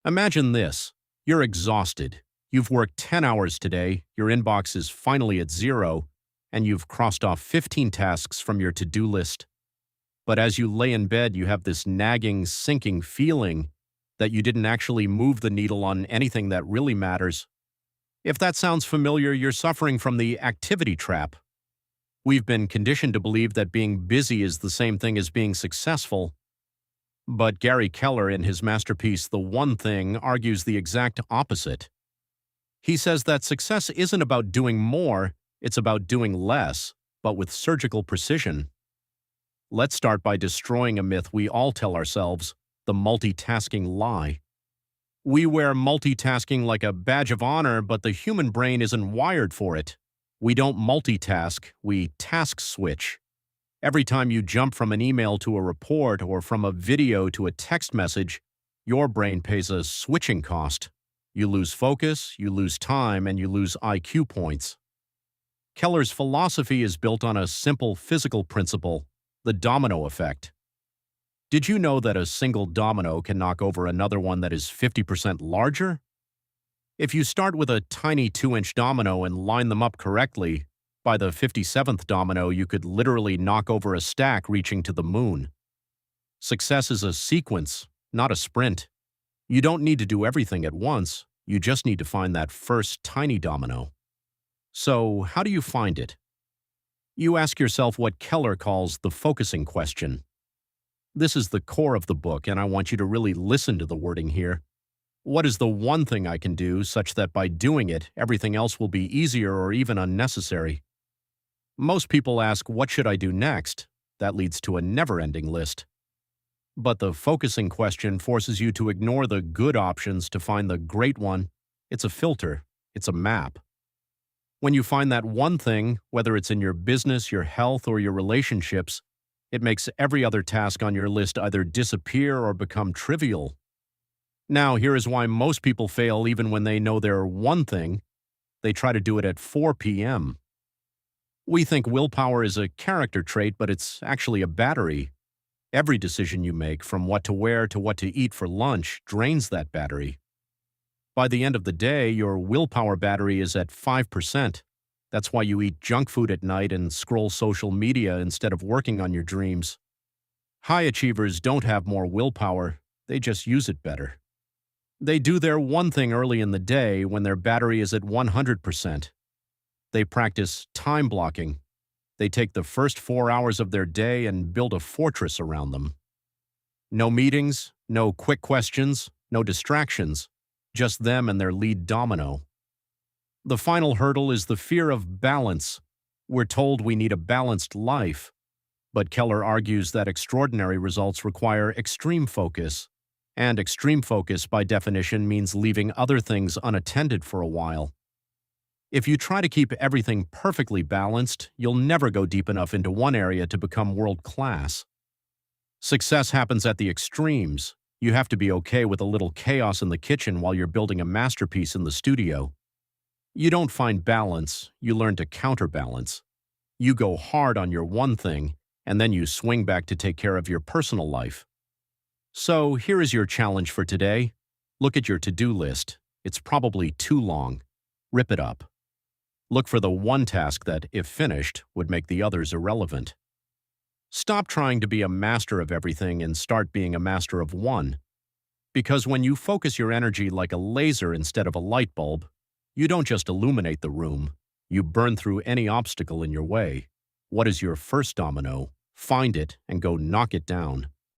Imagine this. You're exhausted. You've worked 10 hours today, your inbox is finally at zero, and you've crossed off 15 tasks from your to-do list. But as you lay in bed, you have this nagging, sinking feeling that you didn't actually move the needle on anything that really matters. If that sounds familiar, you're suffering from the activity trap. We've been conditioned to believe that being busy is the same thing as being successful. But Gary Keller, in his masterpiece The One Thing, argues the exact opposite. He says that success isn't about doing more, it's about doing less, but with surgical precision. Let's start by destroying a myth we all tell ourselves, the multitasking lie. We wear multitasking like a badge of honor, but the human brain isn't wired for it. We don't multitask, we task switch. Every time you jump from an email to a report or from a video to a text message, your brain pays a switching cost. You lose focus, you lose time, and you lose IQ points. Keller's philosophy is built on a simple physical principle, the domino effect. Did you know that a single domino can knock over another one that is 50% larger? If you start with a tiny 2-inch domino and line them up correctly, by the 57th domino you could literally knock over a stack reaching to the moon. Success is a sequence, not a sprint. You don't need to do everything at once, you just need to find that first tiny domino. So, how do you find it? You ask yourself what Keller calls the focusing question. This is the core of the book, and I want you to really listen to the wording here. What is the one thing I can do such that by doing it, everything else will be easier or even unnecessary? Most people ask, what should I do next? That leads to a never-ending list. But the focusing question forces you to ignore the good options to find the great one. It's a filter. It's a map. When you find that one thing, whether it's in your business, your health, or your relationships, it makes every other task on your list either disappear or become trivial. Now, here is why most people fail even when they know their one thing. They try to do it at 4 p.m. We think willpower is a character trait, but it's actually a battery. Every decision you make, from what to wear to what to eat for lunch, drains that battery. By the end of the day, your willpower battery is at 5%. That's why you eat junk food at night and scroll social media instead of working on your dreams. High achievers don't have more willpower, they just use it better. They do their one thing early in the day when their battery is at 100%. They practice time blocking. They take the first 4 hours of their day and build a fortress around them. No meetings, no quick questions, no distractions, just them and their lead domino. The final hurdle is the fear of balance. We're told we need a balanced life, but Keller argues that extraordinary results require extreme focus, and extreme focus, by definition, means leaving other things unattended for a while. If you try to keep everything perfectly balanced, you'll never go deep enough into one area to become world-class. Success happens at the extremes. You have to be okay with a little chaos in the kitchen while you're building a masterpiece in the studio. You don't find balance, you learn to counterbalance. You go hard on your one thing, and then you swing back to take care of your personal life. So, here is your challenge for today. Look at your to-do list. It's probably too long. Rip it up. Look for the one task that, if finished, would make the others irrelevant. Stop trying to be a master of everything and start being a master of one. Because when you focus your energy like a laser instead of a light bulb, you don't just illuminate the room, you burn through any obstacle in your way. What is your first domino? Find it and go knock it down.